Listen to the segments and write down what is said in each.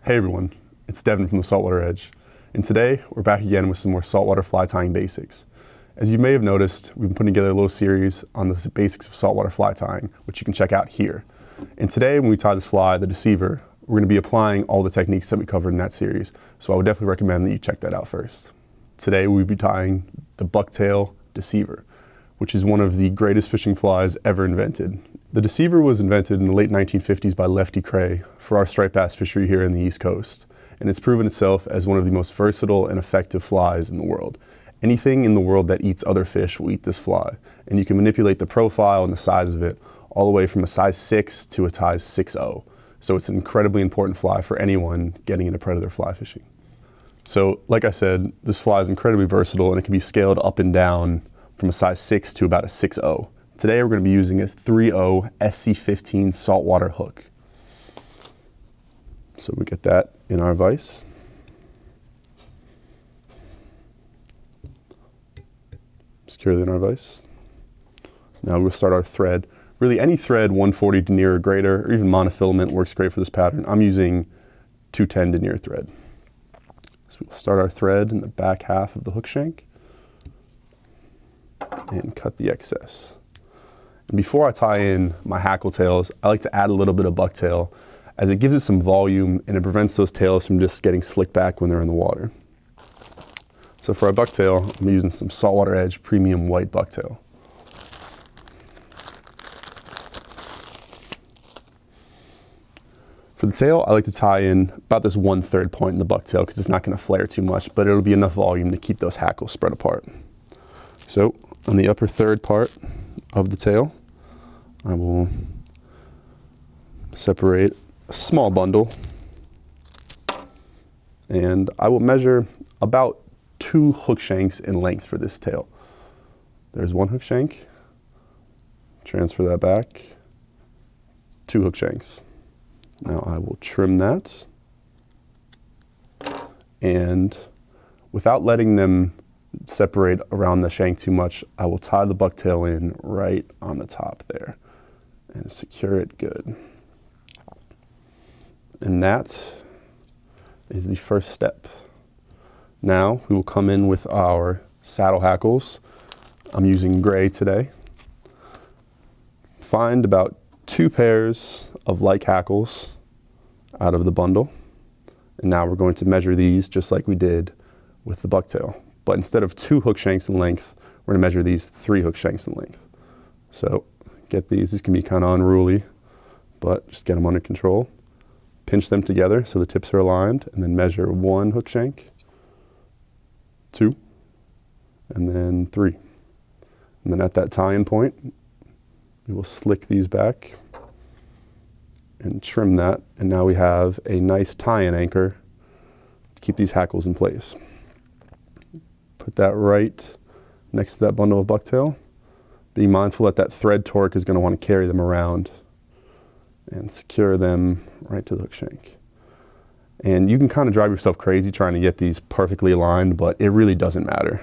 Hey everyone, it's Devin from the Saltwater Edge, and today we're back again with some more saltwater fly tying basics. As you may have noticed, we've been putting together a little series on the basics of saltwater fly tying, which you can check out here. And today when we tie this fly, the Deceiver, we're going to be applying all the techniques that we covered in that series, so I would definitely recommend that you check that out first. Today we'll be tying the bucktail Deceiver, which is one of the greatest fishing flies ever invented. The Deceiver was invented in the late 1950s by Lefty Kreh for our striped bass fishery here in the East Coast, and it's proven itself as one of the most versatile and effective flies in the world. Anything in the world that eats other fish will eat this fly, and you can manipulate the profile and the size of it all the way from a size 6 to a size 6.0. So it's an incredibly important fly for anyone getting into predator fly fishing. So like I said, this fly is incredibly versatile and it can be scaled up and down from a size 6 to about a 6.0. Today we're going to be using a 3.0 SC15 saltwater hook. So we get that in our vise. Securely in our vise. Now we'll start our thread. Really any thread 140 denier or greater, or even monofilament works great for this pattern. I'm using 210 denier thread. So we'll start our thread in the back half of the hook shank and cut the excess. And before I tie in my hackle tails, I like to add a little bit of bucktail as it gives it some volume and it prevents those tails from just getting slicked back when they're in the water. So for our bucktail, I'm using some Saltwater Edge premium white bucktail. For the tail, I like to tie in about this 1/3 point in the bucktail because it's not going to flare too much, but it'll be enough volume to keep those hackles spread apart. So on the upper third part of the tail, I will separate a small bundle and I will measure about 2 hook shanks in length for this tail. There's 1 hook shank, transfer that back, 2 hook shanks. Now I will trim that, and without letting them separate around the shank too much, I will tie the bucktail in right on the top there and secure it good. And that is the first step. Now we will come in with our saddle hackles. I'm using gray today. Find about 2 pairs of like hackles out of the bundle. And now we're going to measure these just like we did with the bucktail. But instead of 2 hook shanks in length, we're going to measure these 3 hook shanks in length. So get these can be kind of unruly, but just get them under control. Pinch them together so the tips are aligned, and then measure 1 hook shank, 2, and then 3. And then at that tie-in point, we will slick these back and trim that, and now we have a nice tie-in anchor to keep these hackles in place. Put that right next to that bundle of bucktail. Be mindful that that thread torque is going to want to carry them around, and secure them right to the hook shank. And you can kind of drive yourself crazy trying to get these perfectly aligned, but it really doesn't matter.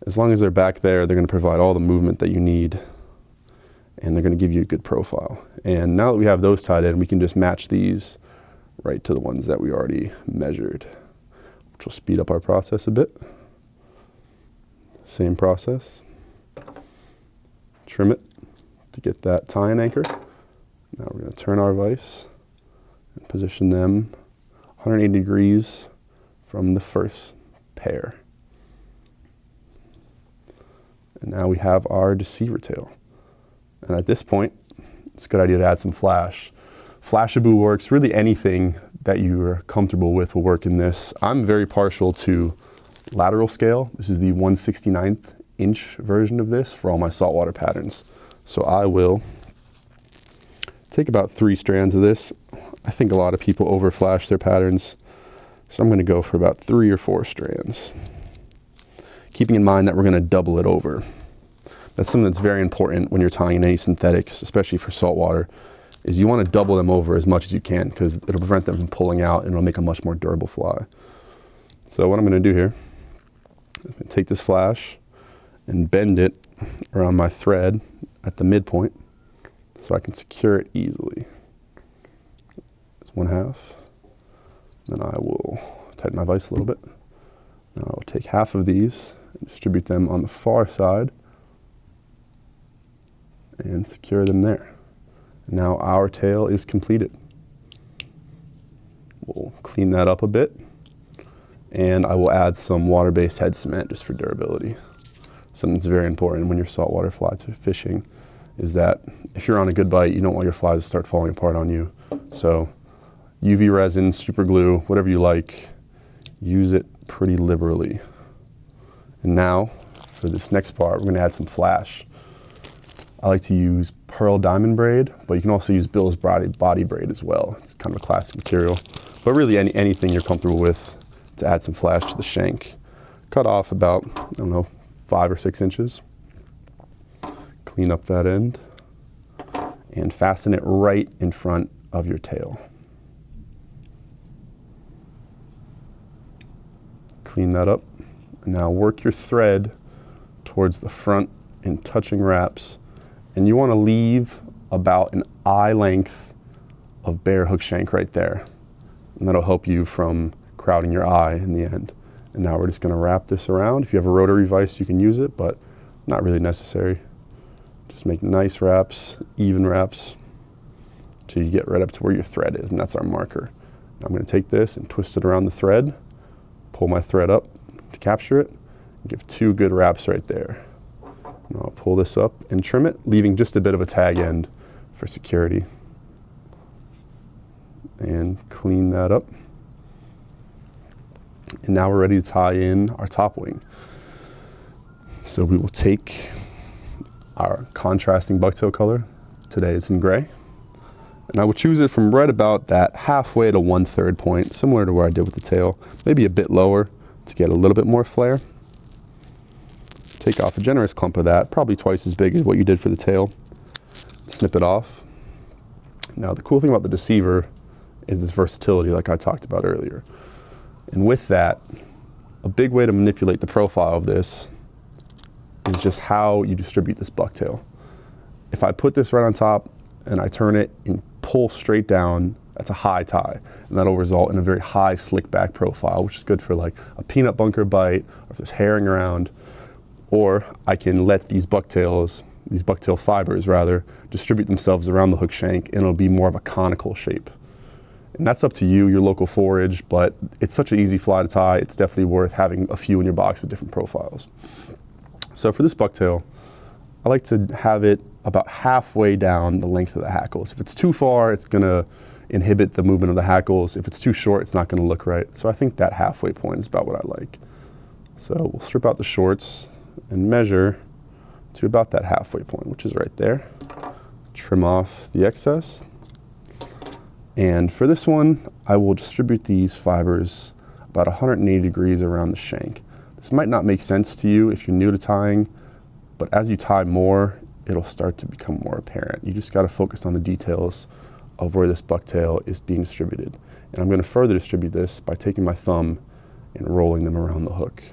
As long as they're back there, they're going to provide all the movement that you need, and they're going to give you a good profile. And now that we have those tied in, we can just match these right to the ones that we already measured, which will speed up our process a bit. Same process. Trim it to get that tie-in anchor. Now we're going to turn our vise and position them 180 degrees from the first pair. And now we have our Deceiver tail. And at this point, it's a good idea to add some flash. Flashaboo works. Really anything that you're comfortable with will work in this. I'm very partial to lateral scale. This is the 1/69th inch version of this for all my saltwater patterns. So I will take about 3 strands of this. I think a lot of people overflash their patterns, so I'm going to go for about 3 or 4 strands. Keeping in mind that we're going to double it over. That's something that's very important when you're tying in any synthetics, especially for saltwater, is you want to double them over as much as you can because it'll prevent them from pulling out and it'll make a much more durable fly. So what I'm going to do here is I'm going to take this flash and bend it around my thread at the midpoint so I can secure it easily. It's 1/2, Then I will tighten my vise a little bit. Now I will take half of these and distribute them on the far side and secure them there. Now our tail is completed. We'll clean that up a bit, and I will add some water-based head cement just for durability. Something that's very important when you're saltwater fly fishing is that if you're on a good bite, you don't want your flies to start falling apart on you. So UV resin, super glue, whatever you like, use it pretty liberally. And now for this next part, we're going to add some flash. I like to use pearl diamond braid, but you can also use Bill's body braid as well. It's kind of a classic material, but really anything you're comfortable with to add some flash to the shank. Cut off about, I don't know, 5 or 6 inches. Clean up that end and fasten it right in front of your tail. Clean that up. And now work your thread towards the front in touching wraps. And you want to leave about an eye length of bare hook shank right there. And that'll help you from crowding your eye in the end. And now we're just going to wrap this around. If you have a rotary vise, you can use it, but not really necessary. Just make nice wraps, even wraps, till you get right up to where your thread is, and that's our marker. Now I'm going to take this and twist it around the thread, pull my thread up to capture it, and give 2 good wraps right there. And I'll pull this up and trim it, leaving just a bit of a tag end for security. And clean that up. And now we're ready to tie in our top wing. So we will take our contrasting bucktail color. Today it's in gray. And I will choose it from right about that halfway to 1/3 point, similar to where I did with the tail. Maybe a bit lower to get a little bit more flare. Take off a generous clump of that, probably twice as big as what you did for the tail. Snip it off. Now the cool thing about the Deceiver is this versatility like I talked about earlier. And with that, a big way to manipulate the profile of this is just how you distribute this bucktail. If I put this right on top and I turn it and pull straight down, that's a high tie. And that'll result in a very high slick back profile, which is good for like a peanut bunker bite, or if there's herring around. Or I can let these bucktail fibers rather, distribute themselves around the hook shank, and it'll be more of a conical shape. And that's up to you, your local forage, but it's such an easy fly to tie, it's definitely worth having a few in your box with different profiles. So for this bucktail, I like to have it about halfway down the length of the hackles. If it's too far, it's gonna inhibit the movement of the hackles. If it's too short, it's not gonna look right. So I think that halfway point is about what I like. So we'll strip out the shorts and measure to about that halfway point, which is right there. Trim off the excess. And for this one, I will distribute these fibers about 180 degrees around the shank. This might not make sense to you if you're new to tying, but as you tie more, it'll start to become more apparent. You just gotta focus on the details of where this bucktail is being distributed. And I'm gonna further distribute this by taking my thumb and rolling them around the hook.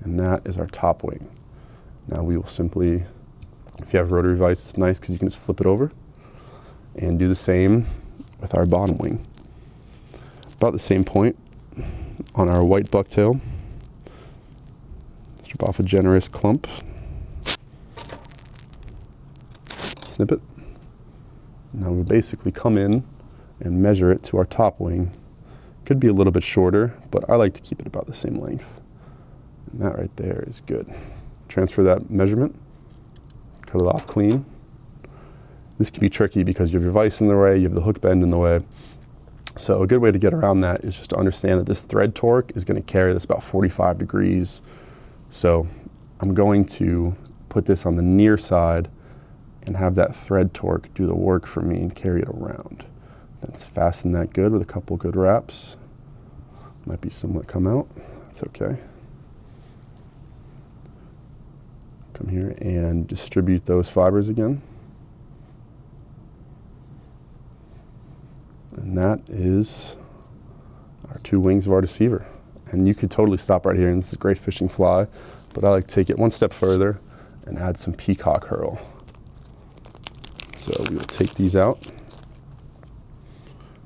And that is our top wing. Now we will simply, if you have a rotary vise, it's nice because you can just flip it over and do the same with our bottom wing. About the same point on our white bucktail. Strip off a generous clump. Snip it. Now we basically come in and measure it to our top wing. Could be a little bit shorter, but I like to keep it about the same length. And that right there is good. Transfer that measurement, cut it off clean. This can be tricky because you have your vise in the way, you have the hook bend in the way. So a good way to get around that is just to understand that this thread torque is going to carry this about 45 degrees. So I'm going to put this on the near side and have that thread torque do the work for me and carry it around. Let's fasten that good with a couple good wraps. Might be some that come out, that's okay. Come here and distribute those fibers again. And that is our 2 wings of our Deceiver. And you could totally stop right here, and this is a great fishing fly, but I like to take it one step further and add some peacock herl. So we will take these out.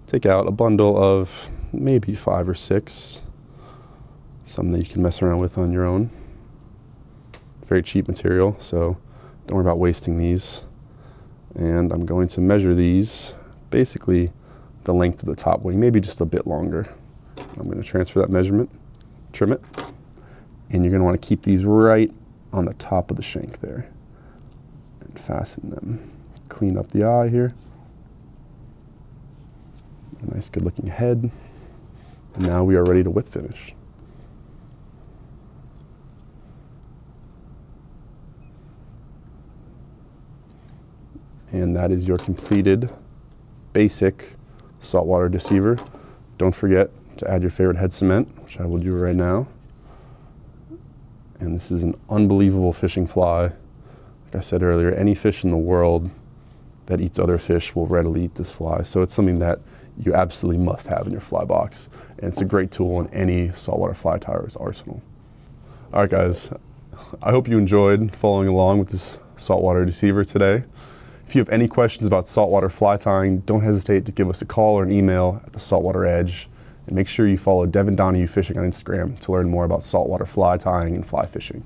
Take out a bundle of maybe 5 or 6. Something that you can mess around with on your own. Very cheap material, so don't worry about wasting these. And I'm going to measure these, basically the length of the top wing, maybe just a bit longer. I'm going to transfer that measurement, trim it, and you're going to want to keep these right on the top of the shank there and fasten them. Clean up the eye here. A nice good looking head. And now we are ready to whip finish. And that is your completed basic saltwater deceiver. Don't forget to add your favorite head cement, which I will do right now. And this is an unbelievable fishing fly. Like I said earlier, any fish in the world that eats other fish will readily eat this fly. So it's something that you absolutely must have in your fly box. And it's a great tool in any saltwater fly tyer's arsenal. All right, guys, I hope you enjoyed following along with this saltwater deceiver today. If you have any questions about saltwater fly tying, don't hesitate to give us a call or an email at the Saltwater Edge. And make sure you follow Devin Donahue Fishing on Instagram to learn more about saltwater fly tying and fly fishing.